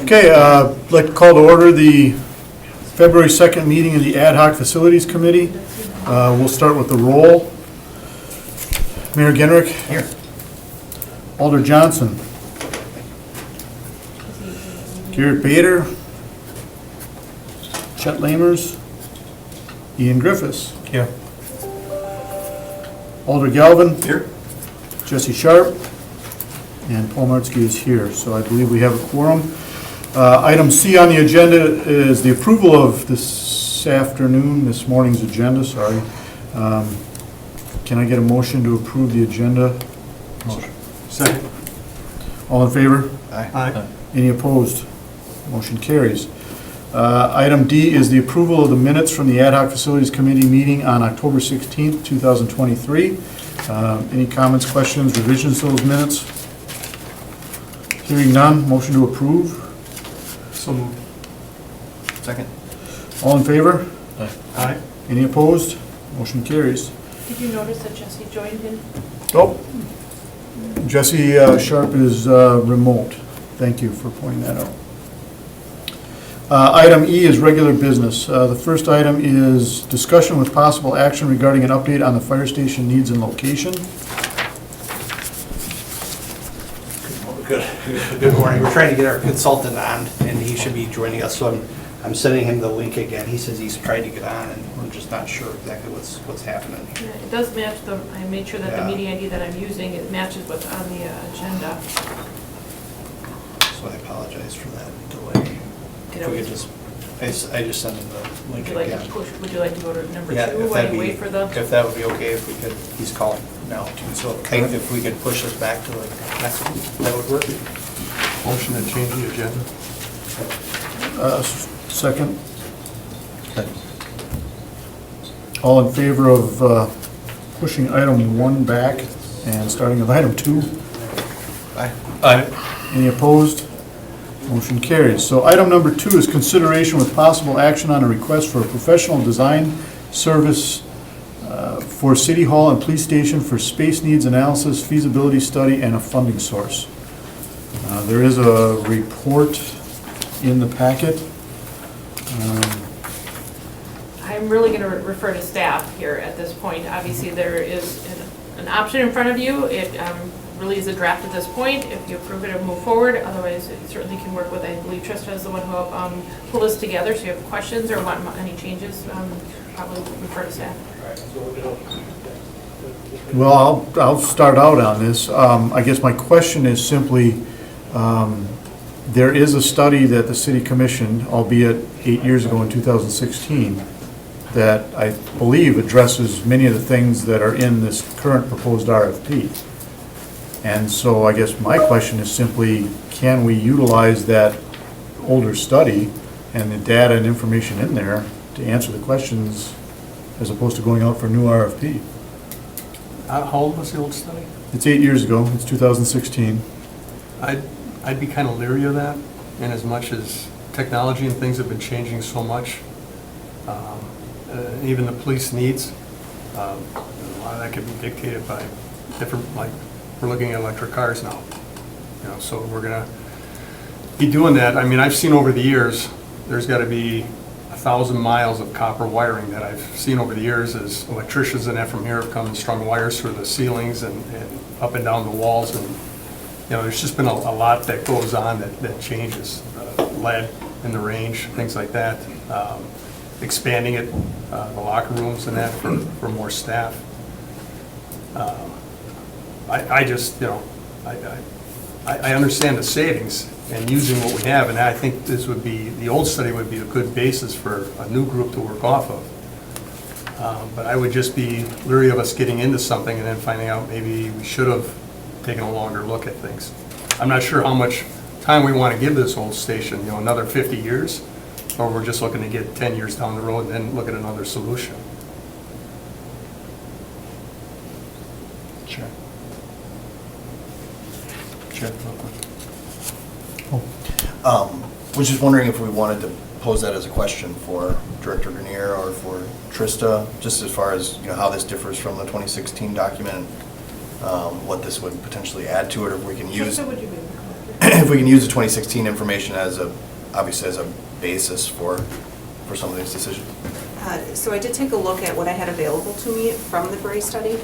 Okay, I'd like to call to order the February 2nd meeting of the Ad Hoc Facilities Committee. We'll start with the roll. Mayor Genrich. Here. Alder Johnson. Garrett Bader. Chet Lamers. Ian Griffiths. Here. Alder Galvin. Here. Jesse Sharp. And Paul Martzke is here, so I believe we have a quorum. Item C on the agenda is the approval of this morning's agenda, sorry. Can I get a motion to approve the agenda? Motion. Second. All in favor? Aye. Any opposed? Motion carries. Item D is the approval of the minutes from the Ad Hoc Facilities Committee meeting on October 16th, 2023. Any comments, questions, revisions to those minutes? Hearing none, motion to approve. So moved. Second. All in favor? Aye. Any opposed? Motion carries. Did you notice that Jesse joined in? Oh, Jesse Sharp is remote. Thank you for pointing that out. Item E is regular business. The first item is discussion with possible action regarding an update on the fire station needs and location. Good morning. We're trying to get our consultant on, and he should be joining us, so I'm sending him the link again. He says he's tried to get on, and we're just not sure exactly what's happening. Yeah, it does match I made sure that the Yeah. meeting ID that I'm using, it matches what's on the agenda. So I apologize for that delay. Could If we always- could I just sent him the link Would you like again. to push, would you like to go to number Yeah, two if while that'd you be, wait for the? if that would be okay, if we could, he's calling now too, so if we could push this back to like next week, that would work. Motion to change the agenda. Second. All in favor of pushing item 1 back and starting with item 2? Aye. Any opposed? Motion carries. So item number 2 is consideration with possible action on a request for a professional design service for City Hall and Police Station for space needs analysis, feasibility study, and a funding source. There is a report in the packet. I'm really going to refer to staff here at this point. Obviously, there is an option in front of you. It really is a draft at this point. If you approve it, it'll move forward. Otherwise, it certainly can work with, I believe Trista is the one who pulled this together. So if you have questions or want any changes, probably refer to staff. Well, I'll start out on this. I guess my question is simply, there is a study that the city commissioned, albeit 8 years ago in 2016, that I believe addresses many of the things that are in this current proposed RFP. And so I guess my question is simply, can we utilize that older study and the data and information in there to answer the questions as opposed to going out for a new RFP? How old was the old study? It's 8 years ago, it's 2016. I'd be kind of leery of that, in as much as technology and things have been changing so much. Even the police needs, a lot of that could be dictated by different, like, we're looking at electric cars now. So we're gonna be doing that. I mean, I've seen over the years, there's gotta be 1,000 miles of copper wiring that I've seen over the years as electricians and that from here have come and strung wires through the ceilings and up and down the walls, and there's just been a lot that goes on that changes. Lead in the range, things like that. Expanding it, the locker rooms and that for more staff. I just, I understand the savings and using what we have, and I think the old study would be a good basis for a new group to work off of. But I would just be leery of us getting into something and then finding out maybe we should have taken a longer look at things. I'm not sure how much time we want to give this old station, another 50 years, or we're just looking to get 10 years down the road and then look at another solution. Sure. Was just wondering if we wanted to pose that as a question for Director Grenier or for Trista, just as far as how this differs from the 2016 document, what this would potentially add to it, or if we can use. Trista, would you be? if we can use the 2016 information as obviously as a basis for some of these decisions. So I did take a look at what I had available to me from the Bray study,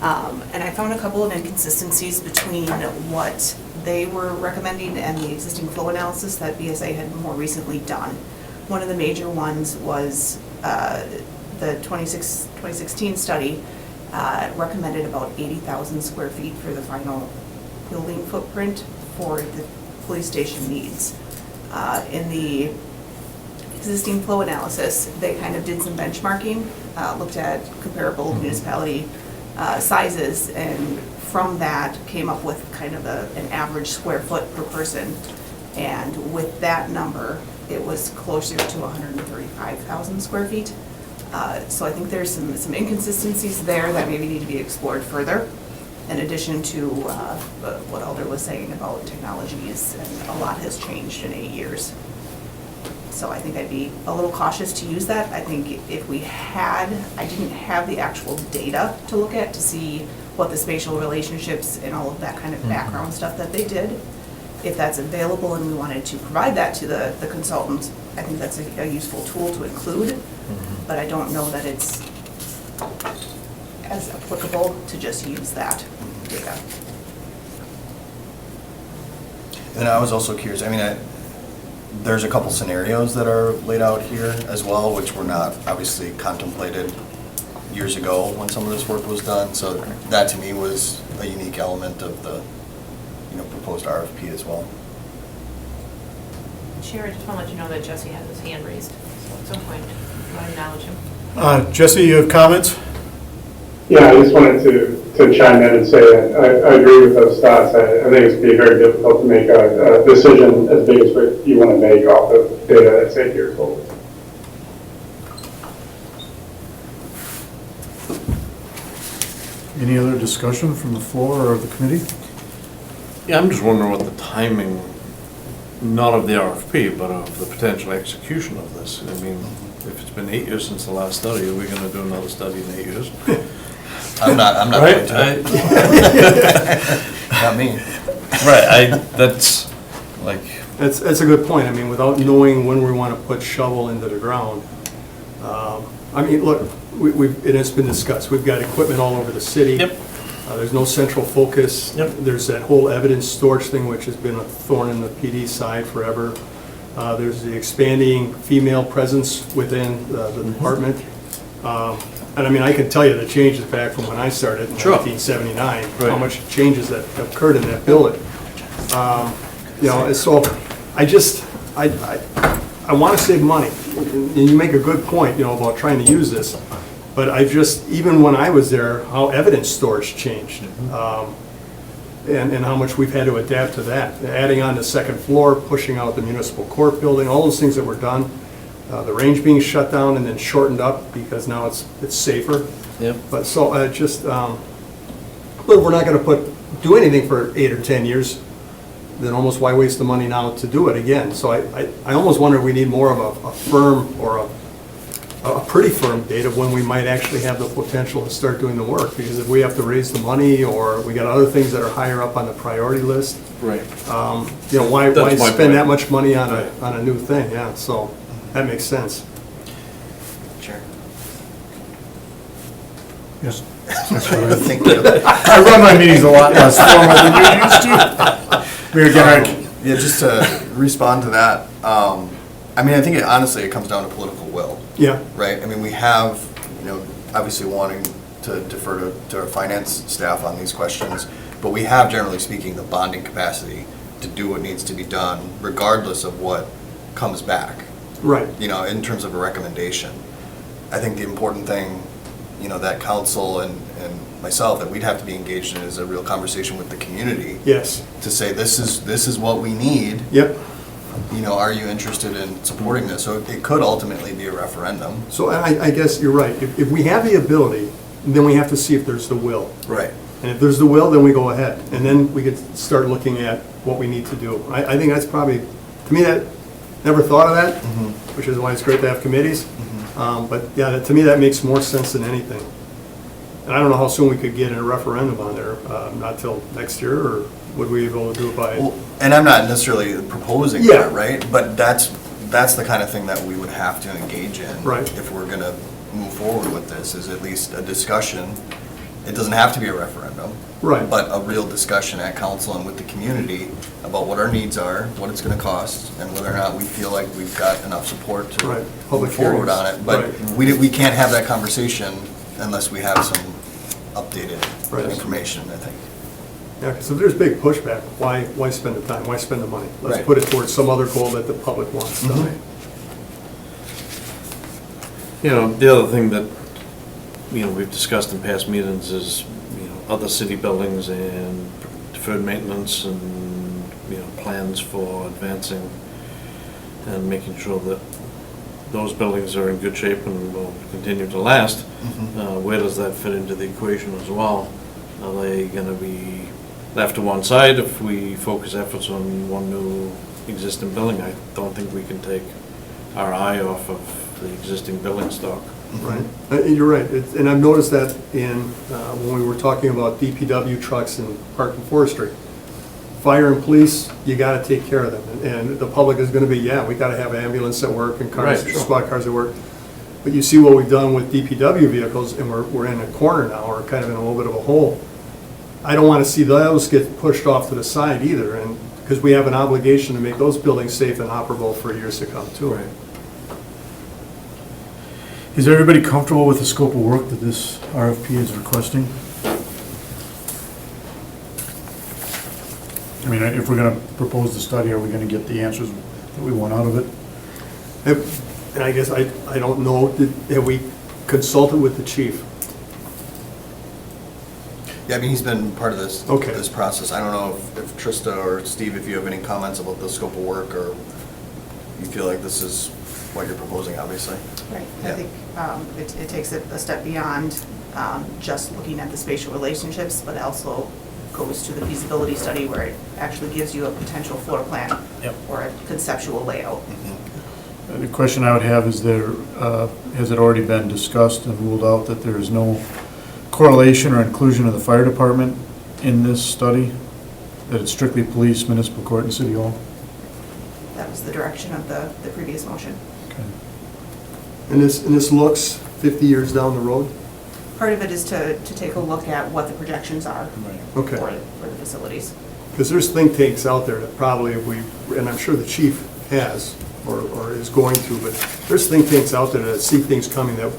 and I found a couple of inconsistencies between what they were recommending and the existing flow analysis that BSA had more recently done. One of the major ones was the 2016 study recommended about 80,000 square feet for the final building footprint for the police station needs. In the existing flow analysis, they kind of did some benchmarking, looked at comparable municipality sizes, and from that came up with kind of an average square foot per person. And with that number, it was closer to 135,000 square feet. So I think there's some inconsistencies there that maybe need to be explored further, in addition to what Alder was saying about technologies, and a lot has changed in 8 years. So I think I'd be a little cautious to use that. I think if we had, I didn't have the actual data to look at to see what the spatial relationships and all of that kind of background stuff that they did. If that's available and we wanted to provide that to the consultant, I think that's a useful tool to include. But I don't know that it's as applicable to just use that data. And I was also curious, I mean, there's a couple scenarios that are laid out here as well, which were not obviously contemplated years ago when some of this work was done. So that to me was a unique element of the, proposed RFP as well. Chair, I just want to let you know that Jesse has his hand raised, so at some point, you want to acknowledge him. Jesse, you have comments? Yeah, I just wanted to chime in and say I agree with those thoughts. I think it's be very difficult to make a decision as big as what you want to make off of data that's 8 years old. Any other discussion from the floor or the committee? Yeah, I'm just wondering what the timing, not of the RFP, but of the potential execution of this. I mean, if it's been 8 years since the last study, are we going to do another study in 8 years? I'm not Right? going to. Not me. Right, that's like, That's a good point. I mean, without knowing when we want to put shovel into the ground. I mean, look, it has been discussed. We've got equipment all over the city. Yep. There's no central focus. Yep. There's that whole evidence storage thing, which has been a thorn in the PD side forever. There's the expanding female presence within the department. And I mean, I can tell you the changes back from when I started in Sure. 1979, how Right. much changes that occurred in that building. And so I want to save money. And you make a good point, about trying to use this. But even when I was there, how evidence storage changed. And how much we've had to adapt to that. Adding on the second floor, pushing out the municipal court building, all those things that were done. The range being shut down and then shortened up because now it's safer. yep. But so but we're not going to do anything for 8 or 10 years. Then almost why waste the money now to do it again? So I almost wonder if we need more of a firm or a pretty firm date of when we might actually have the potential to start doing the work. Because if we have to raise the money or we got other things that are higher up on the priority list, Right. why That's my spend that point. much money on Right. a new thing? Yeah, so that makes sense. Sure. Yes. Thank you. I run my meetings a lot less formal than you're used to. We're getting, Yeah, just to respond to that, I mean, I think honestly, it comes down to political will, Yeah, right? I mean, we have, obviously wanting to defer to our finance staff on these questions, but we have, generally speaking, the bonding capacity to do what needs to be done, regardless of what comes back, right. in terms of a recommendation. I think the important thing, that council and myself, that we'd have to be engaged in is a real conversation with the community Yes. to say, this is what we need. Yep. Are you interested in supporting this? So it could ultimately be a referendum. So I guess you're right. If we have the ability, then we have to see if there's the will. Right. And if there's the will, then we go ahead. And then we could start looking at what we need to do. I think that's probably, to me, that, never thought of that, which is why it's great to have committees. But yeah, to me, that makes more sense than anything. And I don't know how soon we could get a referendum on there, not till next year or Would we be able to do it by? Well, and I'm not necessarily proposing Yeah. that, right? But that's the kind of thing that we would have to engage in. Right. If we're gonna move forward with this, is at least a discussion. It doesn't have to be a referendum. Right. But a real discussion at council and with the community about what our needs are, what it's gonna cost, and whether or not we feel like we've got enough support to Right. move Public forward hearings. on it. But Right. we can't have that conversation unless we have some updated Right. information, I think. Yeah, because if there's big pushback, why spend the time? Why spend the money? Let's Right. put it towards some other goal that the public wants done. Mhm. You know, the other thing that, you know, we've discussed in past meetings is, you know, other city buildings and deferred maintenance and, you know, plans for advancing and making sure that those buildings are in good shape and will continue to last. Mhm. Where does that fit into the equation as well? Are they gonna be left to one side if we focus efforts on one new existing building? I don't think we can take our eye off of the existing building stock. Right, you're right, and I've noticed that when we were talking about DPW trucks and park and forestry. Fire and police, you gotta take care of them, and the public is gonna be, yeah, we gotta have ambulance at work and cars, Right, sure. squad cars at work. But you see what we've done with DPW vehicles, and we're in a corner now, we're kind of in a little bit of a hole. I don't wanna see those get pushed off to the side either, and, because we have an obligation to make those buildings safe and operable for years to come too. Is everybody comfortable with the scope of work that this RFP is requesting? I mean, if we're gonna propose the study, are we gonna get the answers that we want out of it? And I guess I don't know, have we consulted with the chief? Yeah, I mean, he's been part of this, Okay. this process. I don't know if Trista or Steve, if you have any comments about the scope of work, or you feel like this is what you're proposing, obviously. Right, I Yeah. think it takes it a step beyond just looking at the spatial relationships, but also goes to the feasibility study where it actually gives you a potential floor plan Yep. or a conceptual layout. The question I would have is has it already been discussed and ruled out that there is no correlation or inclusion of the fire department in this study? That it's strictly police, municipal court, and city hall? That was the direction of the previous motion. Okay. And this looks 50 years down the road? Part of it is to take a look at what the projections are Okay. for the facilities. Because there's think tanks out there that probably and I'm sure the chief has, or is going to, but there's think tanks out there that see things coming that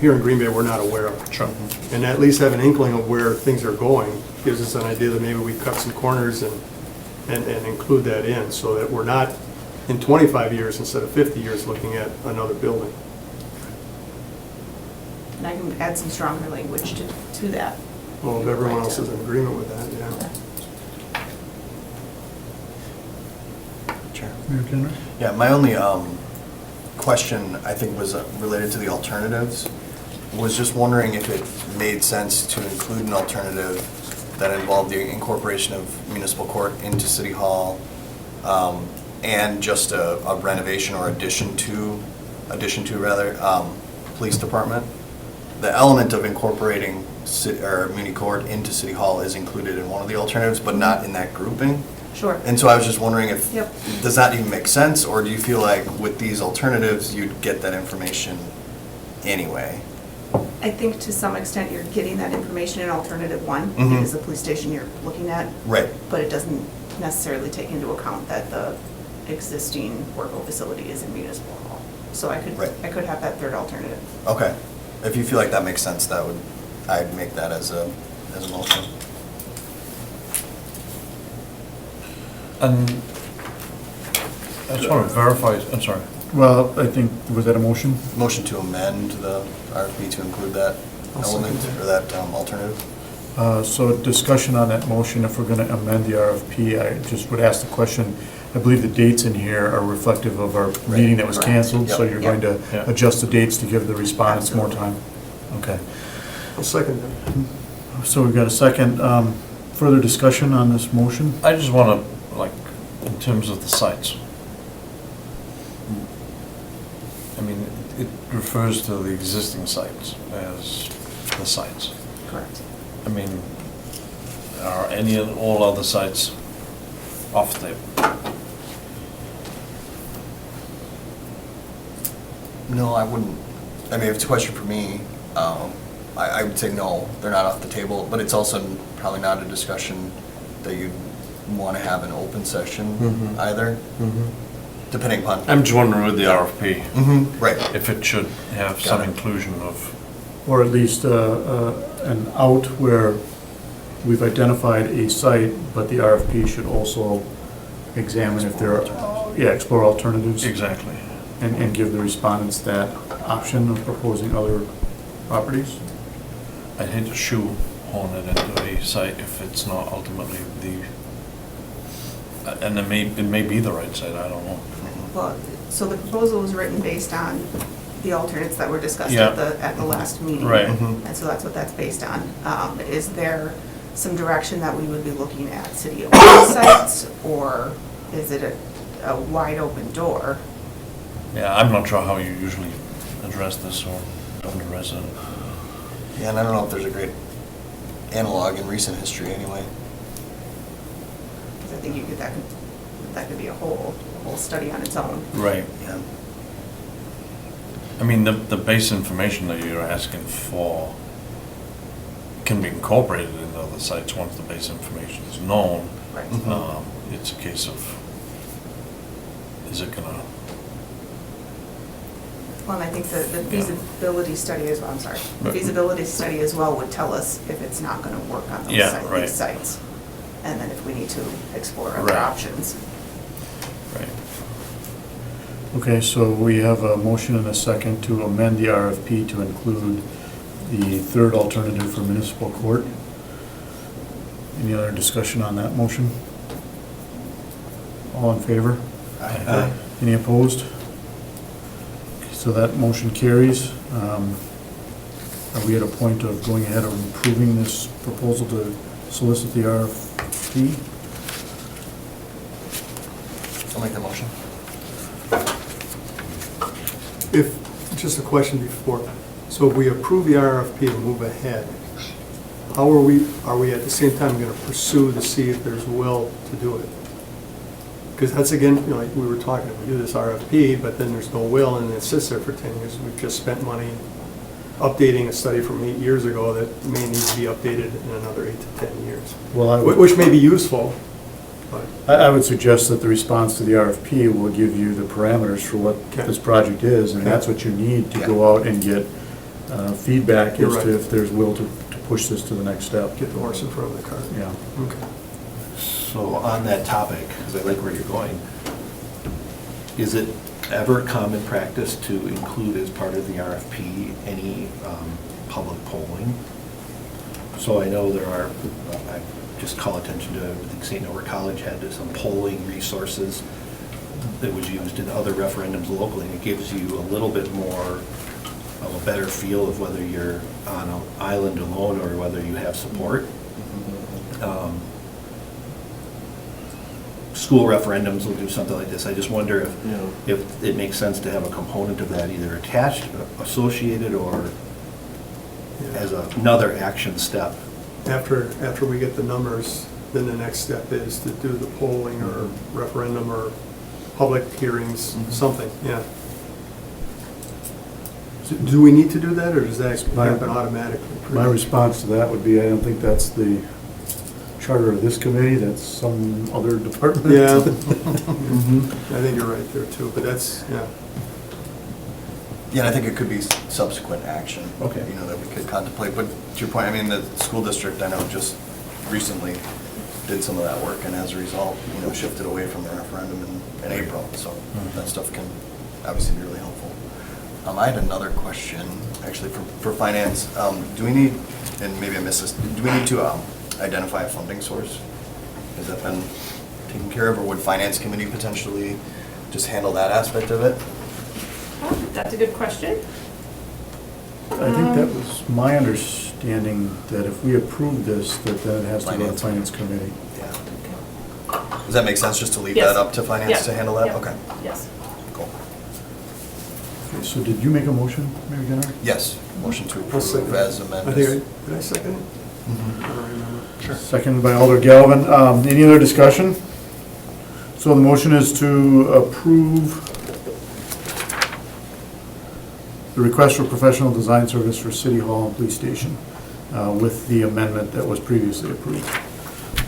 here in Green Bay we're not aware of. Sure. And at least have an inkling of where things are going, gives us an idea that maybe we cut some corners and include that in, so that we're not in 25 years instead of 50 years looking at another building. And I can add some stronger language to that. Well, if everyone else is in agreement with that, yeah. Chair. Mayor Kenner? Yeah, my only question, I think, was related to the alternatives. Was just wondering if it made sense to include an alternative that involved the incorporation of municipal court into City Hall, and just a renovation or addition to police department. The element of incorporating muni court into City Hall is included in one of the alternatives, but not in that grouping. Sure. And so I was just wondering if, Yep. does that even make sense, or do you feel like with these alternatives, you'd get that information anyway? I think to some extent you're getting that information in alternative one, Mhm. because the police station you're looking at, Right. but it doesn't necessarily take into account that the existing workable facility is in municipal hall. So I Right. could have that third alternative. Okay. If you feel like that makes sense, I'd make that as a motion. And I just want to verify, I'm sorry. Well, I think, was that a motion? Motion to amend the RFP to include that I'll second element, that. or that alternative? So discussion on that motion, if we're going to amend the RFP, I just would ask the question, I believe the dates in here are reflective of our meeting that was Correct. canceled, so Yep. you're going to Yep. adjust the dates to give the respondents more time? Okay. I'll second that. So we've got a second. Further discussion on this motion? I just want to, like, in terms of the sites. I mean, it refers to the existing sites as the sites. Correct. I mean, Are any and all other sites off the table? No, I wouldn't, I mean, if it's a question for me, I would say no, they're not off the table, but it's also probably not a discussion that you'd want to have an open session Mhm. either, depending upon. I'm just wondering with the RFP, Right. if it should have some Got it. inclusion of, Or at least an out where we've identified a site, but the RFP should also examine if there are, explore alternatives. exactly. And give the respondents that option of proposing other properties. I'd hate to shoehorn it into a site if it's not ultimately and it may be the right site, I don't know. Well, so the proposal was written based on the alternates that were discussed Yeah. at the last meeting. Right. And so that's what that's based on. Is there some direction that we would be looking at city-owned sites, or is it a wide open door? Yeah, I'm not sure how you usually address this or under resident. Yeah, and I don't know if there's a great analog in recent history anyway. Because I think that could be a whole study on its own. Right. Yeah. I mean, the base information that you're asking for can be incorporated into other sites once the base information is known. Right. It's a case of, is it gonna, Well, and I think the feasibility study as well, I'm sorry, the Right. feasibility study as well would tell us if it's not going to work on those Yeah, right. these sites. And then if we need to explore other Right. options. right. Okay, so we have a motion and a second to amend the RFP to include the third alternative for municipal court. Any other discussion on that motion? All in favor? Aye. Any opposed? So that motion carries. Are we at a point of going ahead and approving this proposal to solicit the RFP? I'll make the motion. If, just a question before, so if we approve the RFP and move ahead, how are we at the same time going to pursue to see if there's will to do it? Because that's again, you know, like we were talking, we do this RFP, but then there's no will and it sits there for 10 years. We've just spent money updating a study from 8 years ago that may need to be updated in another 8 to 10 years, Well, I would- which may be useful, but. I would suggest that the response to the RFP will give you the parameters for what Okay. this project is, and that's what you need to go out and get feedback You're as right. to if there's will to push this to the next step. Get the horse in front of the cart. Yeah. Okay. So on that topic, because I like where you're going, is it ever common practice to include as part of the RFP any public polling? So I know there are, I just call attention to, I think St. Norbert College had some polling resources that was used in other referendums locally, and it gives you a little bit more of a better feel of whether you're on an island alone or whether you have support. School referendums will do something like this. I just wonder if it makes sense to have a component of that either attached, associated, or as another action step. After we get the numbers, then the next step is to do the polling or referendum or public hearings, something, yeah. So do we need to do that, or does that happen automatically? My response to that would be, I don't think that's the charter of this committee, that's some other department. Yeah. I think you're right there too, but that's, yeah. Yeah, and I think it could be subsequent action. Okay. You know, that we could contemplate, but to your point, I mean, the school district, I know, just recently did some of that work, and as a result, you know, shifted away from the referendum in April, so that stuff can obviously be really helpful. I had another question, actually, for finance. Do we need, and maybe I missed this, do we need to identify a funding source? Has that been taken care of, or would finance committee potentially just handle that aspect of it? That's a good question. I think that was my understanding, that if we approve this, that then it has to go to finance committee. Yeah. Does that make sense, just to leave Yes. that up to finance Yeah. to handle that? Yeah. Okay, Yes. cool. Okay, so did you make a motion, Mary Gunnar? Yes, motion to I'll second approve it. as I amended. think, did I second it? I don't remember. Sure. Seconded by Alder Galvin. Any other discussion? So the motion is to approve the request for professional design service for City Hall and Police Station with the amendment that was previously approved.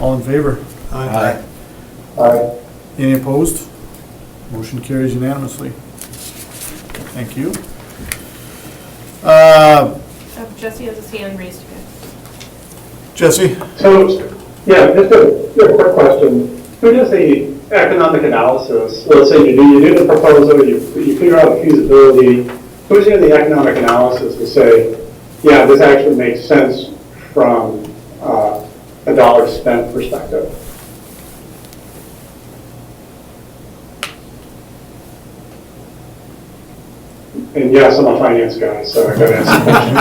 All in favor? Aye. Aye. Any opposed? Motion carries unanimously. Thank you. Jesse has his hand raised again. Jesse? So, yeah, just a quick question. Who does the economic analysis? Let's say you do the proposal, you figure out the feasibility. Who's doing the economic analysis to say, yeah, this actually makes sense from a dollar spent perspective? And yes, I'm a finance guy, so I gotta ask the question.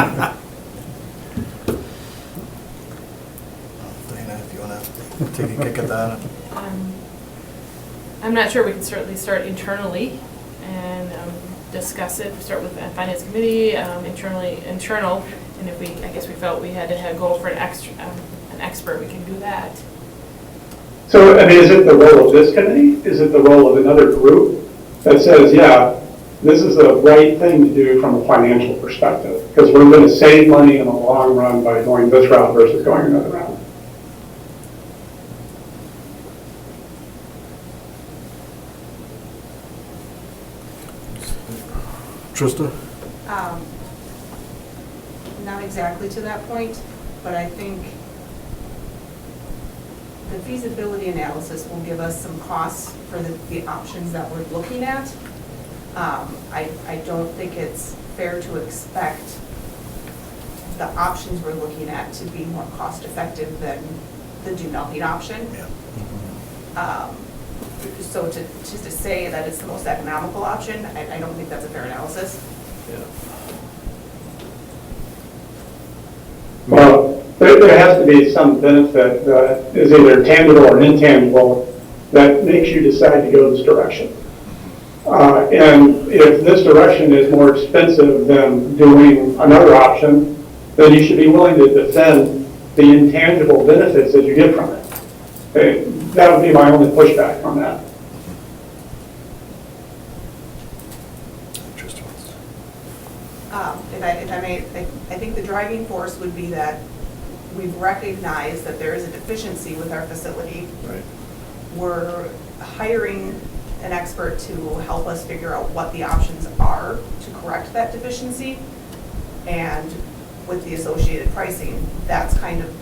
Dana, if you want to take a kick at that. I'm not sure, we can certainly start internally and discuss it, start with the finance committee, internal, and if I guess we felt we had to go for an expert, we can do that. So, I mean, is it the role of this committee? Is it the role of another group that says, yeah, this is the right thing to do from a financial perspective? Because we're going to save money in the long run by going this route versus going another route. Trista? Not exactly to that point, but I think the feasibility analysis will give us some costs for the options that we're looking at. I don't think it's fair to expect the options we're looking at to be more cost effective than the do nothing option. Yeah. So just to say that it's the most economical option, I don't think that's a fair analysis. Well, there has to be some benefit that is either tangible or intangible that makes you decide to go this direction. And if this direction is more expensive than doing another option, then you should be willing to defend the intangible benefits that you get from it. Okay, that would be my only pushback on that. If I may, I think the driving force would be that we've recognized that there is a deficiency with our facility. Right. We're hiring an expert to help us figure out what the options are to correct that deficiency. And with the associated pricing, that's kind of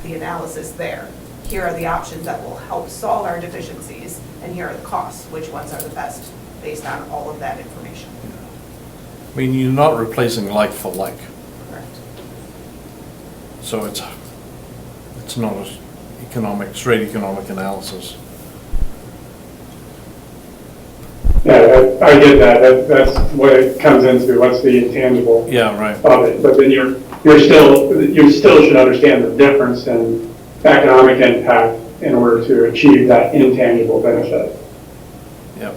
the analysis there. Here are the options that will help solve our deficiencies, and here are the costs. Which ones are the best based on all of that information? I mean, you're not replacing like for like, Correct. so it's not a straight economic analysis. Yeah, I get that. That's what it comes into. What's the intangible Yeah, right. of it? But then you still should understand the difference in economic impact in order to achieve that intangible benefit. Yep.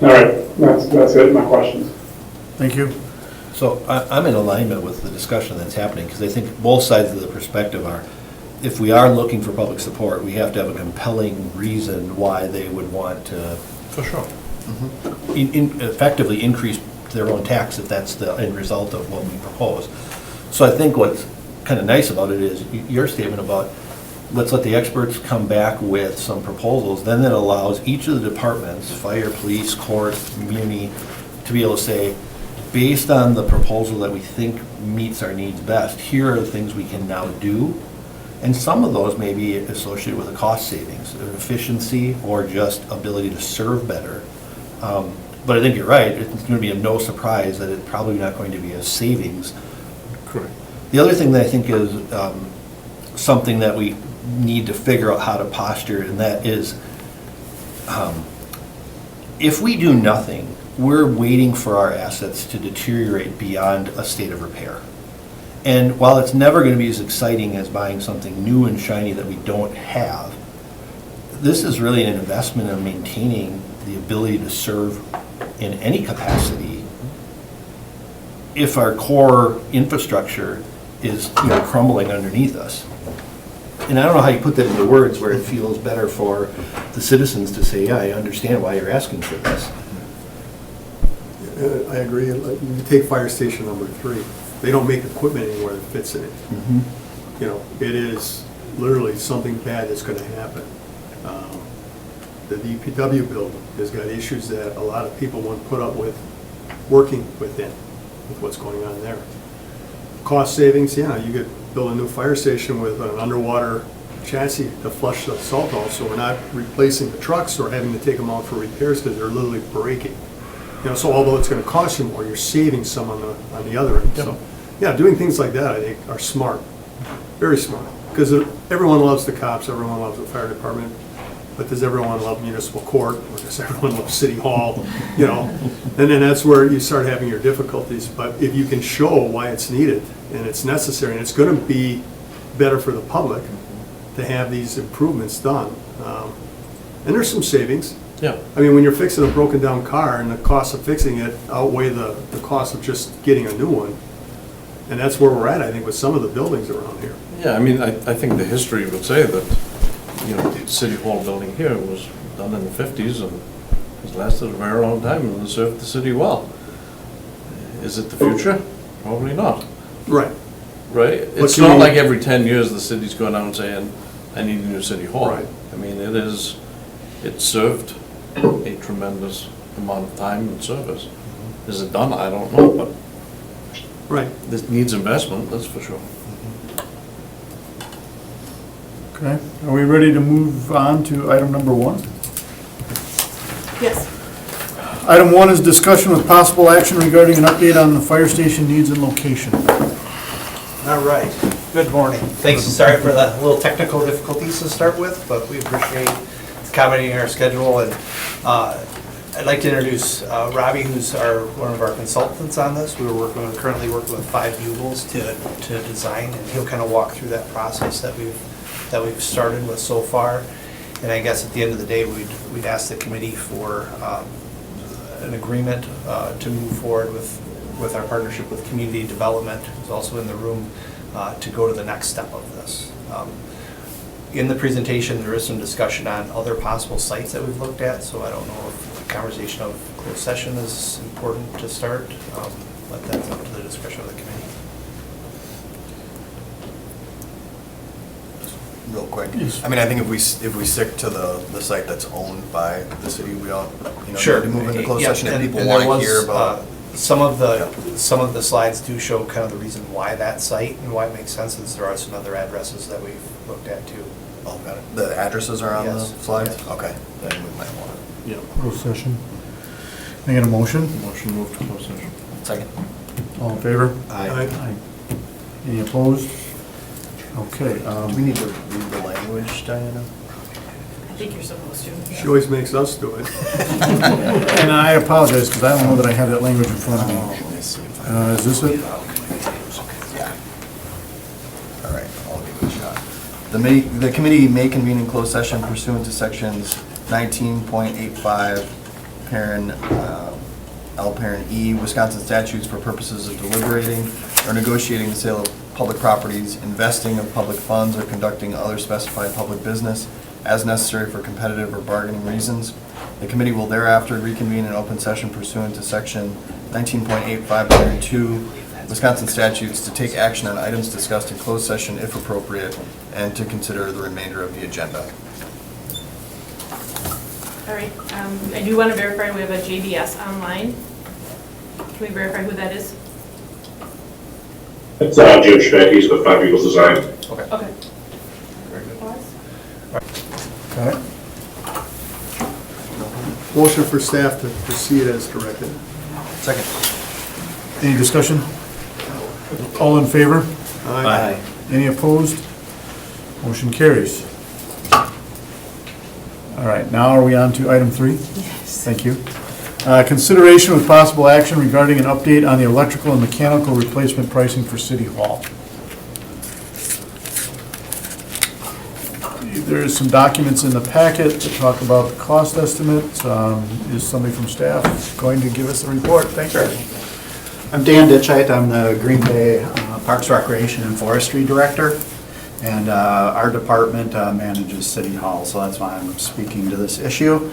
All right, that's it. My questions. Thank you. So I'm in alignment with the discussion that's happening, because I think both sides of the perspective are, if we are looking for public support, we have to have a compelling reason why they would want to For sure. effectively increase their own tax if that's the end result of what we propose. So I think what's kind of nice about it is your statement about, let's let the experts come back with some proposals, then it allows each of the departments, fire, police, court, muni, to be able to say, based on the proposal that we think meets our needs best, here are the things we can now do. And some of those may be associated with a cost savings, efficiency, or just ability to serve better. But I think you're right, it's going to be no surprise that it's probably not going to be a savings. Correct. The other thing that I think is something that we need to figure out how to posture, and that is, if we do nothing, we're waiting for our assets to deteriorate beyond a state of repair. And while it's never going to be as exciting as buying something new and shiny that we don't have, this is really an investment in maintaining the ability to serve in any capacity if our core infrastructure is, crumbling underneath us. And I don't know how you put that into words where it feels better for the citizens to say, yeah, I understand why you're asking for this. I agree. Like, you take fire station number 3. They don't make equipment anywhere that fits in it. You know, it is literally something bad that's going to happen. The DPW building has got issues that a lot of people won't put up with working with what's going on there. Cost savings, yeah, you could build a new fire station with an underwater chassis to flush the salt off, so we're not replacing the trucks or having to take them out for repairs because they're literally breaking. You know, so although it's going to cost you more, you're saving some on the other end. So, yeah, doing things like that, I think, are smart, very smart. Because everyone loves the cops, everyone loves the fire department, but does everyone love municipal court, or does everyone love city hall, you know? And then that's where you start having your difficulties. But if you can show why it's needed and it's necessary, and it's going to be better for the public to have these improvements done. And there's some savings. Yeah. I mean, when you're fixing a broken down car and the cost of fixing it outweigh the cost of just getting a new one. And that's where we're at, I think, with some of the buildings around here. Yeah, I mean, I think the history would say that, the City Hall building here was done in the 50s and has lasted a very long time and served the city well. Is it the future? Probably not. Right. Right? It's you not mean- like every 10 years the city's going out and saying, I need a new City Hall. Right. I mean, it served a tremendous amount of time and service. Is it done? I don't know, but Right. this needs investment, that's for sure. Okay, are we ready to move on to item number 1? Yes. Item 1 is discussion with possible action regarding an update on the fire station needs and location. All right, good morning. Thanks, sorry for the little technical difficulties to start with, but we appreciate accommodating our schedule. And I'd like to introduce Robbie, who's one of our consultants on this. We're currently working with 5 Bugles to design, and he'll kind of walk through that process that we've started with so far. And I guess at the end of the day, we'd ask the committee for an agreement to move forward with our partnership with community development, who's also in the room, to go to the next step of this. In the presentation, there is some discussion on other possible sites that we've looked at, so I don't know if the conversation of closed session is important to start, but that's up to the discretion of the committee. Real quick. Yes. I mean, I think if we stick to the site that's owned by the city, we all, Sure. need to move into closed Yeah, session if and people there want to was, hear about. Some of the slides do show kind of the reason why that site and why it makes sense, is there are some other addresses that we've looked at too. Oh, got it. The addresses are on the Yes. slides? Yes. Okay, then we might want to. Yeah. Closed session. Can I get a motion? Motion moved to closed session. Second. All in favor? Aye. Any opposed? Okay. Do we need to read the language, Diana? I think you're supposed to. She always makes us do it. And I apologize, because I don't know that I have that language in front of me. Let me see if I. Is this it? Yeah. All right, I'll give it a shot. The committee may convene in closed session pursuant to sections 19.85, L parent E, Wisconsin statutes for purposes of deliberating or negotiating the sale of public properties, investing of public funds, or conducting other specified public business as necessary for competitive or bargaining reasons. The committee will thereafter reconvene in open session pursuant to section 19.85, parent 2, Wisconsin statutes, to take action on items discussed in closed session if appropriate, and to consider the remainder of the agenda. All right, I do want to verify we have a JBS online. Can we verify who that is? It's Jim Schmidt, he's with 5 Eagles Design. Okay. Okay. Motion for staff to proceed as directed. Second. Any discussion? All in favor? Aye. Any opposed? Motion carries. All right, now are we on to item 3? Yes. Thank you. Consideration with possible action regarding an update on the electrical and mechanical replacement pricing for City Hall. There is some documents in the packet that talk about the cost estimate. Is somebody from staff going to give us a report? Thank you. I'm Dan Ditchite, I'm the Green Bay Parks, Recreation, and Forestry Director, and our department manages City Hall, so that's why I'm speaking to this issue.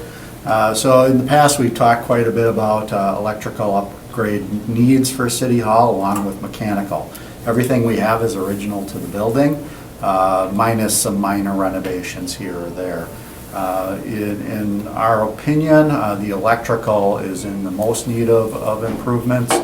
So in the past, we've talked quite a bit about electrical upgrade needs for City Hall, along with mechanical. Everything we have is original to the building, minus some minor renovations here or there. In our opinion, the electrical is in the most need of improvements.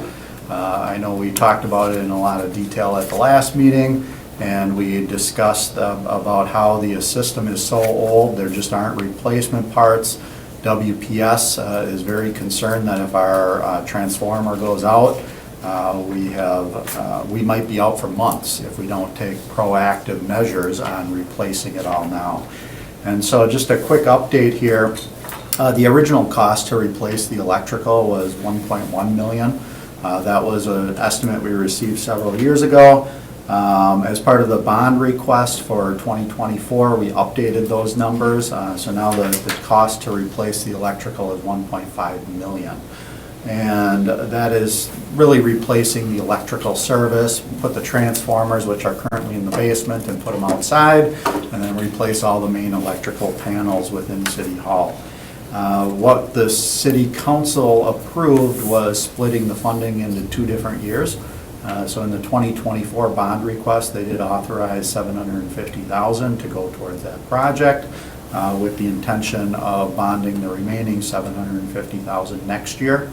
I know we talked about it in a lot of detail at the last meeting, and we discussed about how the system is so old, there just aren't replacement parts. WPS is very concerned that if our transformer goes out, we might be out for months if we don't take proactive measures on replacing it all now. And so just a quick update here. The original cost to replace the electrical was $1.1 million. That was an estimate we received several years ago. As part of the bond request for 2024, we updated those numbers. So now the cost to replace the electrical is $1.5 million. And that is really replacing the electrical service, put the transformers, which are currently in the basement, and put them outside, and then replace all the main electrical panels within City Hall. What the City Council approved was splitting the funding into 2 different years. So in the 2024 bond request, they did authorize $750,000 to go towards that project, with the intention of bonding the remaining $750,000 next year.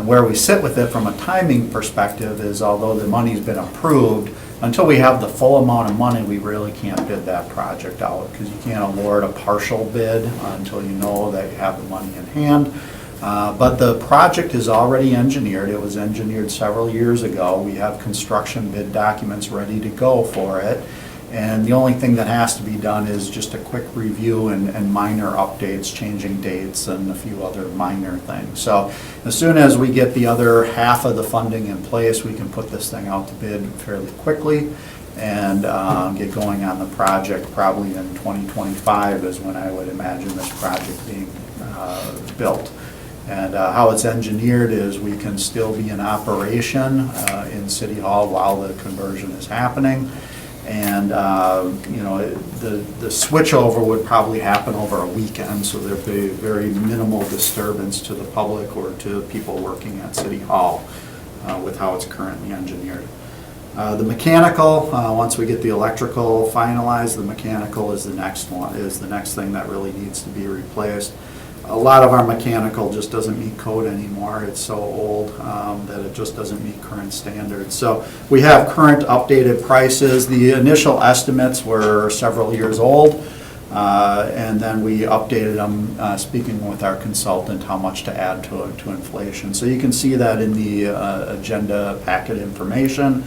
Where we sit with it from a timing perspective is, although the money's been approved, until we have the full amount of money, we really can't bid that project out, because you can't award a partial bid until you know that you have the money in hand. But the project is already engineered. It was engineered several years ago. We have construction bid documents ready to go for it. And the only thing that has to be done is just a quick review and minor updates, changing dates and a few other minor things. So as soon as we get the other half of the funding in place, we can put this thing out to bid fairly quickly and get going on the project. Probably in 2025 is when I would imagine this project being built. And how it's engineered is we can still be in operation in City Hall while the conversion is happening. And you know, the switchover would probably happen over a weekend, so there'd be very minimal disturbance to the public or to people working at City Hall with how it's currently engineered. The mechanical, once we get the electrical finalized, the mechanical is the next thing that really needs to be replaced. A lot of our mechanical just doesn't meet code anymore. It's so old that it just doesn't meet current standards. So we have current updated prices. The initial estimates were several years old, and then we updated them, speaking with our consultant, how much to add to inflation. So you can see that in the agenda packet information.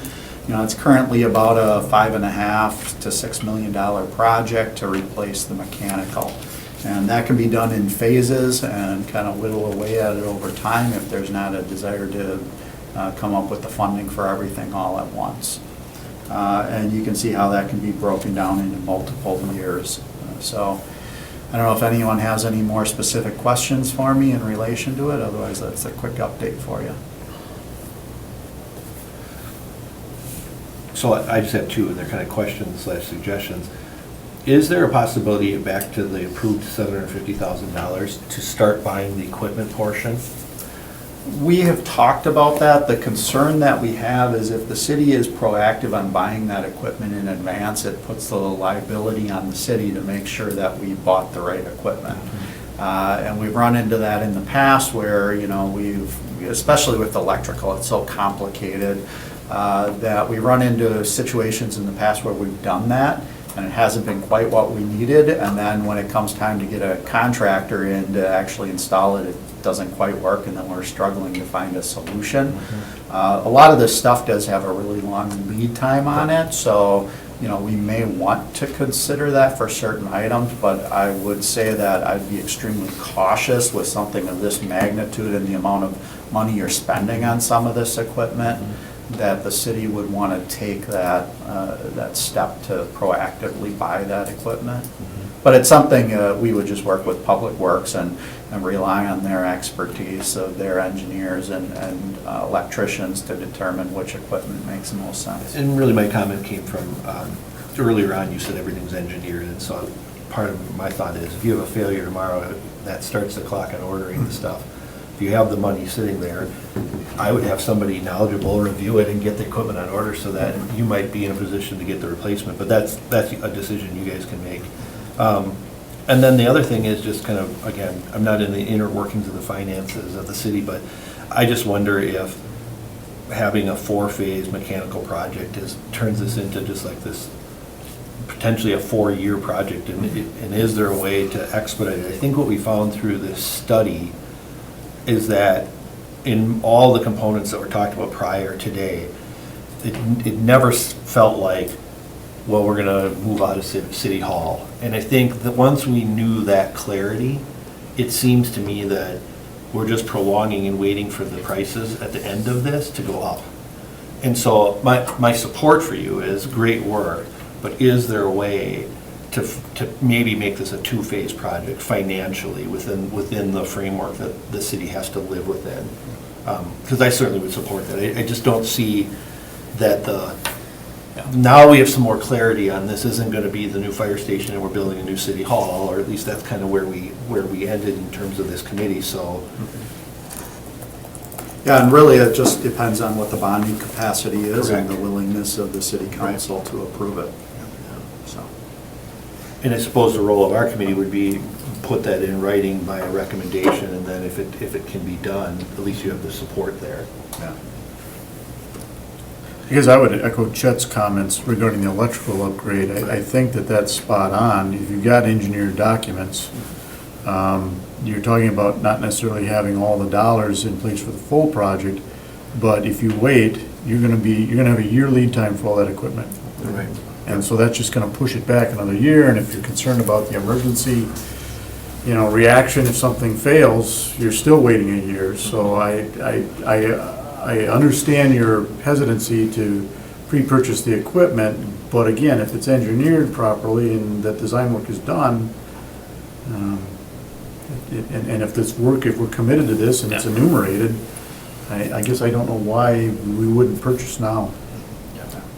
You know, it's currently about a $5.5 to $6 million project to replace the mechanical. And that can be done in phases and kind of whittle away at it over time if there's not a desire to come up with the funding for everything all at once. And you can see how that can be broken down into multiple years. So I don't know if anyone has any more specific questions for me in relation to it. Otherwise, that's a quick update for you. So I just have 2, and they're kind of questions/suggestions. Is there a possibility, back to the approved $750,000, to start buying the equipment portion? We have talked about that. The concern that we have is if the city is proactive on buying that equipment in advance, it puts the liability on the city to make sure that we bought the right equipment. And we've run into that in the past where, you know, especially with electrical, it's so complicated that we run into situations in the past where we've done that and it hasn't been quite what we needed, and then when it comes time to get a contractor in to actually install it, it doesn't quite work, and then we're struggling to find a solution. A lot of this stuff does have a really long lead time on it, so you know, we may want to consider that for certain items, but I would say that I'd be extremely cautious with something of this magnitude and the amount of money you're spending on some of this equipment. that the city would want to take that, that step to proactively buy that equipment. But it's something we would just work with Public Works and rely on their expertise of their engineers and electricians to determine which equipment makes the most sense. And really, my comment came from, earlier on, you said everything's engineered, and so part of my thought is, if you have a failure tomorrow, that starts the clock on ordering the stuff. If you have the money sitting there, I would have somebody knowledgeable review it and get the equipment on order so that you might be in a position to get the replacement, but that's a decision you guys can make. And then the other thing is just kind of, again, I'm not in the inner workings of the finances of the city, but I just wonder if having a 4-phase mechanical project turns this into just like this, potentially a 4-year project, and is there a way to expedite it? I think what we found through this study is that in all the components that were talked about prior today, it never felt like, well, we're gonna move out of City Hall. And I think that once we knew that clarity, it seems to me that we're just prolonging and waiting for the prices at the end of this to go up. And so my support for you is great work, but is there a way to maybe make this a 2-phase project financially within the framework that the city has to live within? Because I certainly would support that. I just don't see that now we have some more clarity on this isn't going to be the new fire station and we're building a new city hall, or at least that's kind of where we ended in terms of this committee, so. Yeah, and really it just depends on what the bonding capacity is and Correct. the willingness of the city council to approve it. So. And I suppose the role of our committee would be put that in writing by a recommendation, and then if it can be done, at least you have the support there. Yeah. Because I would echo Chet's comments regarding the electrical upgrade. I think that that's spot on. If you've got engineered documents, you're talking about not necessarily having all the dollars in place for the full project, but if you wait, you're gonna have a year lead time for all that equipment. Right. And so that's just gonna push it back another year, and if you're concerned about the emergency, reaction if something fails, you're still waiting a year. So I understand your hesitancy to pre-purchase the equipment, but again, if it's engineered properly and that design work is done, and if we're committed to this and it's enumerated, I guess I don't know why we wouldn't purchase now.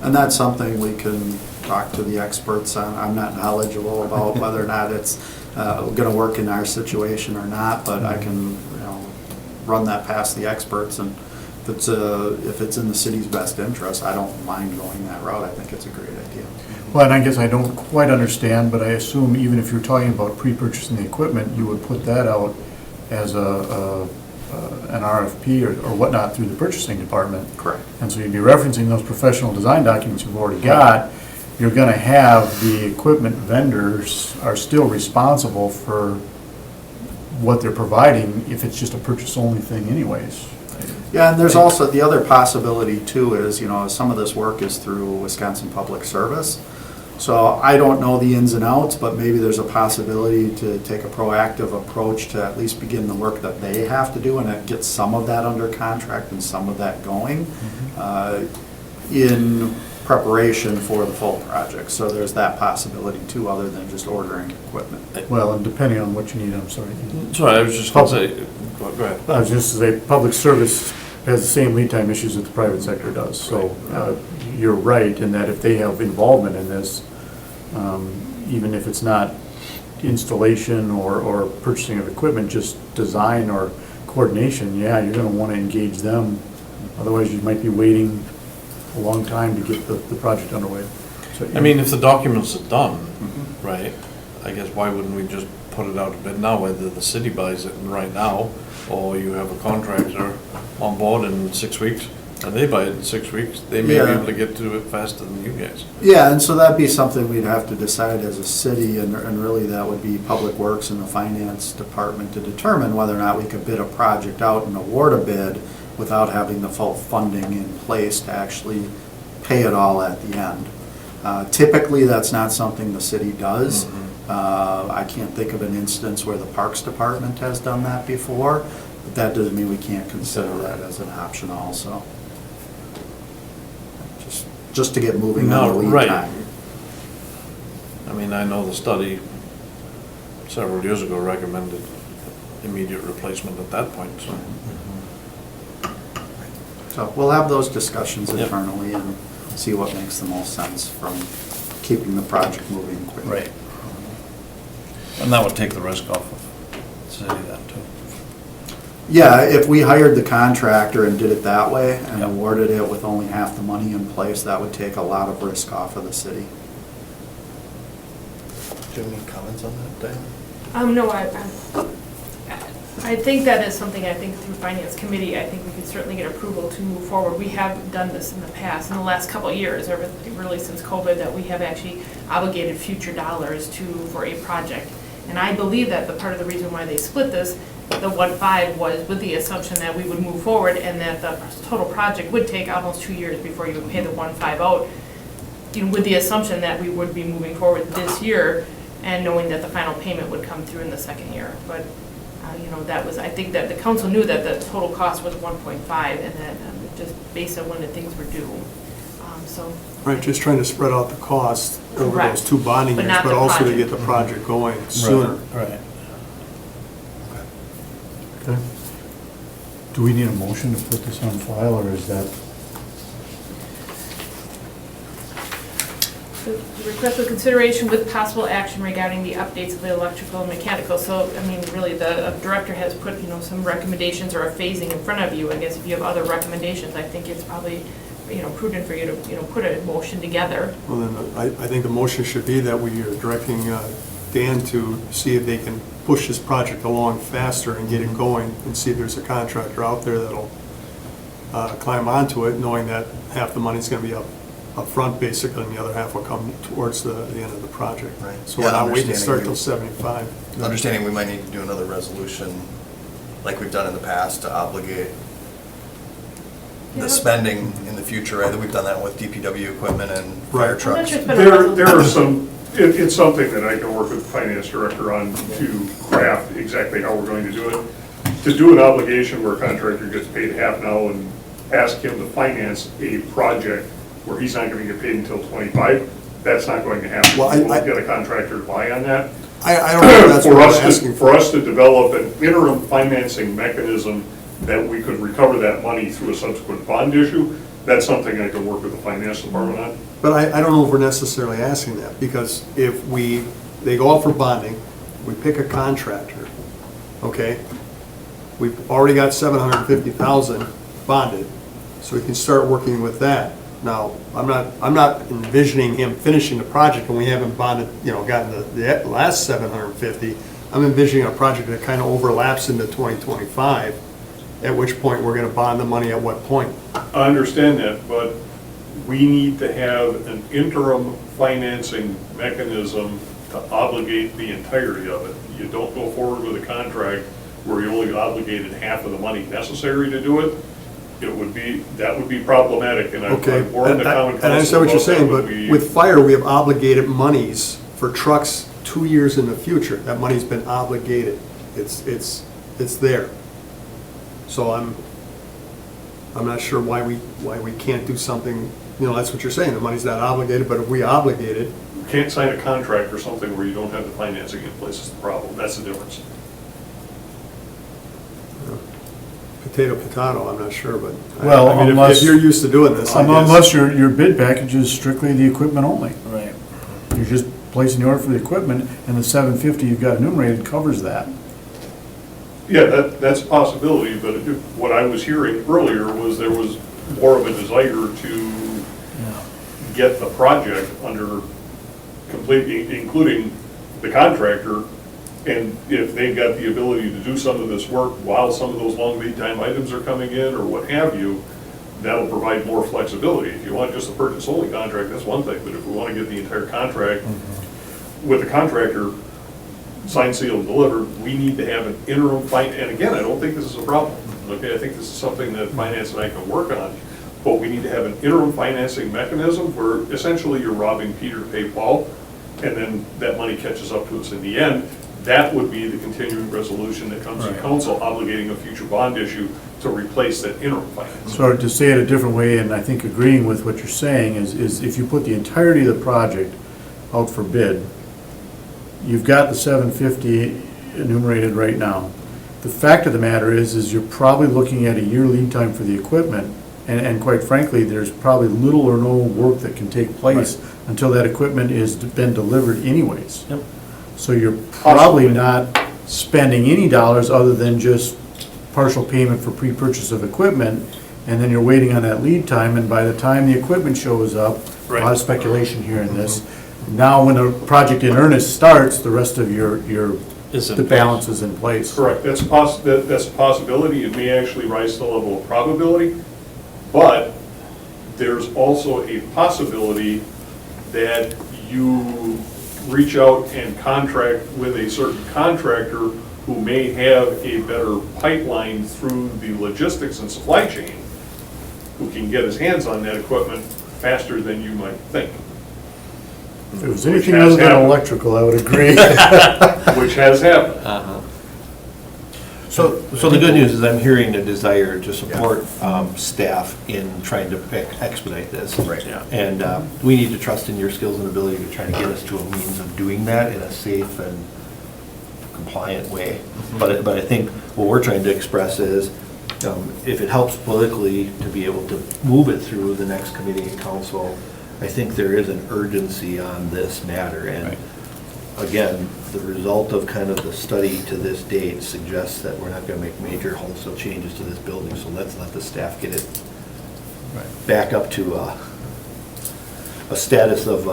And that's something we can talk to the experts on. I'm not knowledgeable about whether or not it's gonna work in our situation or not, but I can, run that past the experts, and if it's in the city's best interest, I don't mind going that route. I think it's a great idea. Well, and I guess I don't quite understand, but I assume even if you're talking about pre-purchasing the equipment, you would put that out as an RFP or whatnot through the purchasing department. Correct. And so you'd be referencing those professional design documents you've already got. You're gonna have the equipment vendors are still responsible for what they're providing if it's just a purchase-only thing anyways. Yeah, and there's also, the other possibility too is, some of this work is through Wisconsin Public Service. So I don't know the ins and outs, but maybe there's a possibility to take a proactive approach to at least begin the work that they have to do and get some of that under contract and some of that going in preparation for the full project. So there's that possibility too, other than just ordering equipment. Well, and depending on what you need, I'm sorry. Sorry, I was just gonna say, go ahead. I was just to say, public service has the same lead time issues that the private sector does. So you're right in that if they have involvement in this, even if it's not installation or purchasing of equipment, just design or coordination, yeah, you're gonna wanna engage them. Otherwise, you might be waiting a long time to get the project underway. So, I mean, if the documents are done, right, I guess why wouldn't we just put it out a bid now, whether the city buys it right now, or you have a contractor on board in 6 weeks, and they buy it in 6 weeks, they may be Yeah. able to get to it faster than you guys. Yeah, and so that'd be something we'd have to decide as a city, and really that would be Public Works and the Finance Department to determine whether or not we could bid a project out and award a bid without having the full funding in place to actually pay it all at the end. Typically, that's not something the city does. I can't think of an instance where the Parks Department has done that before, but that doesn't mean we can't consider that as an option also. just to get moving on the No, lead right. time. I mean, I know the study several years ago recommended immediate replacement at that point, so. So we'll have those discussions Yep. internally and see what makes the most sense from keeping the project moving quickly. Right. And that would take the risk off of the city then, too. Yeah, if we hired the contractor and did it that way and Yep. awarded it with only half the money in place, that would take a lot of risk off of the city. Do you have any comments on that, Diane? No, I think that is something, I think through Finance Committee, I think we could certainly get approval to move forward. We have done this in the past, in the last couple of years, or really since COVID, that we have actually obligated future dollars for a project. And I believe that the part of the reason why they split this, the 1.5 was with the assumption that we would move forward and that the total project would take almost 2 years before you would pay the 1.5 out, with the assumption that we would be moving forward this year and knowing that the final payment would come through in the second year. But, that was, I think that the council knew that the total cost was 1.5 and that just based on when the things were due. So, Right, just trying to spread out the cost over Correct. those 2 bonding But years, not but the also to project. get the project going sooner. Right. Okay. Do we need a motion to put this on file, or is that? the request for consideration with possible action regarding the updates of the electrical and mechanical. So, I mean, really, the director has put, some recommendations or a phasing in front of you. I guess if you have other recommendations, I think it's probably, prudent for you to, put a motion together. Well, then, I think the motion should be that we are directing Dan to see if they can push this project along faster and get it going, and see if there's a contractor out there that'll climb onto it, knowing that half the money's gonna be up front, basically, and the other half will come towards the end of the project. Right. So we're Yeah, not waiting to start understanding till 75. Understanding we might need to do another resolution, like we've done in the past, to obligate Yeah. the spending in the future, right? That we've done that with DPW equipment and fire Right. trucks. There are some, it's something that I can work with the finance director on to craft exactly how we're going to do it. To do an obligation where a contractor gets paid half now and ask him to finance a project where he's not going to get paid until 25, that's not going to happen. Well, We won't get a contractor to buy on that. I don't know if that's what I'm asking For us to develop an interim financing mechanism that we could recover that money through a subsequent bond issue, that's something I can work with the finance department on. But I don't know if we're necessarily asking that, because if they go out for bonding, we pick a contractor, okay? We've already got 750,000 bonded, so we can start working with that. Now, I'm not envisioning him finishing the project when we haven't bonded, gotten the last 750. I'm envisioning a project that kind of overlaps into 2025, at which point we're gonna bond the money at what point? I understand that, but we need to have an interim financing mechanism to obligate the entirety of it. You don't go forward with a contract where you only obligated half of the money necessary to do it. That would be problematic, and Okay, I've warned the common and I understand council what you're about that saying, would but be. with fire, we have obligated monies for trucks 2 years in the future. That money's been obligated. It's there. So I'm not sure why we can't do something, that's what you're saying, the money's not obligated, but if we obligate it, You can't sign a contract or something where you don't have the financing in place is the problem. That's the difference. potato, I'm not sure, but. Well, I mean, unless- if you're used to doing this, I guess. Unless your bid package is strictly the equipment only. Right. You're just placing the order for the equipment, and the 750 you've got enumerated covers that. Yeah, that's a possibility, but what I was hearing earlier was there was more of a desire to get the project under completely, including the contractor, and if they've got the ability to do some of this work while some of those long lead time items are coming in, or what have you, that'll provide more flexibility. If you want just a purchase only contract, that's one thing, but if we want to get the entire contract with the contractor signed, sealed, and delivered, we need to have an interim and again, I don't think this is a problem, okay? I think this is something that finance and I can work on, but we need to have an interim financing mechanism where essentially you're robbing Peter to pay Paul, and then that money catches up to us in the end. that would be the continuing resolution that comes to Right. council obligating a future bond issue to replace that interim financing. So to say it a different way, and I think agreeing with what you're saying, is if you put the entirety of the project out for bid, you've got the 750 enumerated right now. The fact of the matter is you're probably looking at a year lead time for the equipment, and quite frankly, there's probably little or no work that can take place until that equipment is been delivered anyways. Yep. So you're probably not spending any dollars other than just partial payment for pre-purchase of equipment, and then you're waiting on that lead time, and by the time the equipment shows up, a lot of speculation here in this, now when the project in earnest starts, the rest of the balance is in place. Correct, that's a possibility, it may actually rise to the level of probability, but there's also a possibility that you reach out and contract with a certain contractor who may have a better pipeline through the logistics and supply chain, who can get his hands on that equipment faster than you might think. If it was anything other than electrical, I would agree. Which has happened. So the good news is I'm hearing a desire to support staff in trying to expedite this. Right. Yeah. And we need to trust in your skills and ability to try to get us to a means of doing that in a safe and compliant way. But I think what we're trying to express is, if it helps politically to be able to move it through the next committee and council, I think there is an urgency on this matter. And again, the result of kind of the study to this date suggests that we're not going to make major wholesale changes to this building, so let's let the staff get it back up to a status of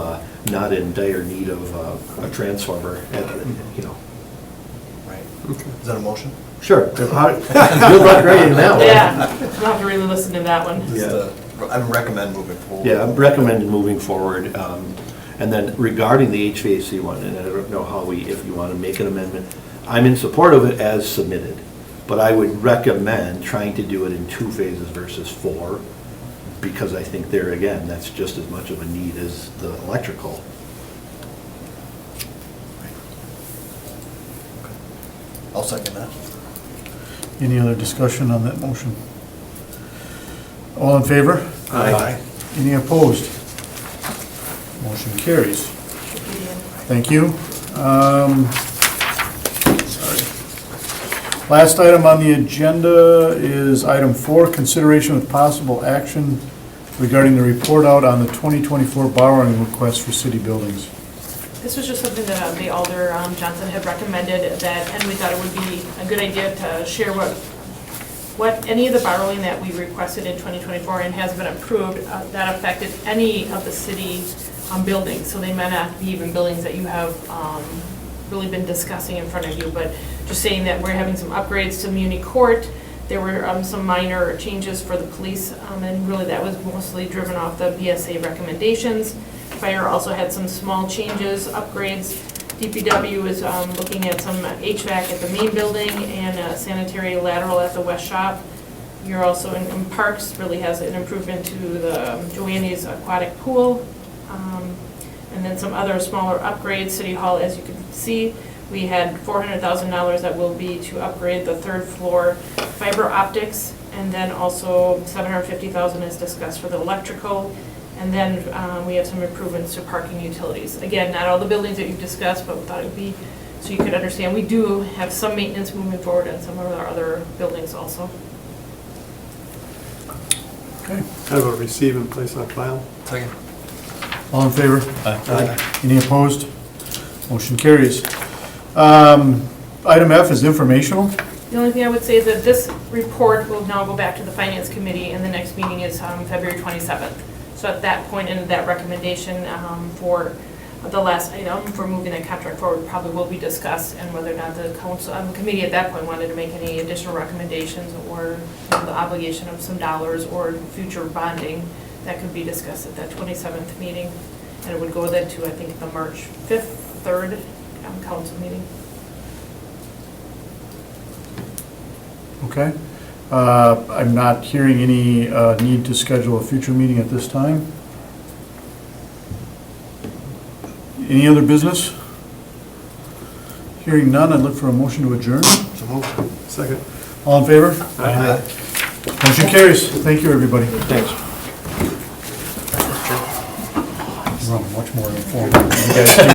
not in dire need of a transformer, you know. Right. Is that a motion? Sure. Good luck writing that one. Yeah, we'll have to really listen to that one. I recommend moving forward. Yeah, I'm recommending moving forward. And then regarding the HVAC one, and I don't know how if you want to make an amendment, I'm in support of it as submitted, but I would recommend trying to do it in 2 phases versus 4, because I think there, again, that's just as much of a need as the electrical. I'll second that. Any other discussion on that motion? All in favor? Aye. Any opposed? Motion carries. Thank you. Sorry. Last item on the agenda is item 4, consideration with possible action regarding the report out on the 2024 borrowing request for city buildings. This was just something that the Alder Johnson had recommended, and we thought it would be a good idea to share what any of the borrowing that we requested in 2024 and has been approved that affected any of the city buildings. So they may not be even buildings that you have really been discussing in front of you, but just saying that we're having some upgrades to Muni Court. There were some minor changes for the police, and really that was mostly driven off the BSA recommendations. Fire also had some small changes, upgrades. DPW is looking at some HVAC at the main building and a sanitary lateral at the west shop. You're also in Parks, really has an improvement to the Joanne's aquatic pool. And then some other smaller upgrades. City Hall, as you can see, we had $400,000 that will be to upgrade the 3rd floor fiber optics. And then also $750,000 is discussed for the electrical. And then we have some improvements to parking utilities. Again, not all the buildings that you've discussed, but we thought it would be, so you could understand, we do have some maintenance moving forward on some of our other buildings also. Okay. Kind of a receive and place on file. Second. All in favor? Aye. Any opposed? Motion carries. Item F is informational. The only thing I would say is that this report will now go back to the Finance Committee, and the next meeting is February 27th. So at that point, and that recommendation for the last item for moving the contract forward probably will be discussed, and whether or not the council, the committee at that point wanted to make any additional recommendations or the obligation of some dollars or future bonding, that could be discussed at that 27th meeting. And it would go then to, I think, the March 5th, 3rd council meeting. Okay. I'm not hearing any need to schedule a future meeting at this time. Any other business? Hearing none, I'd look for a motion to adjourn. Second. All in favor? Aye. Motion carries. Thank you, everybody. Thanks. Much more informal. You guys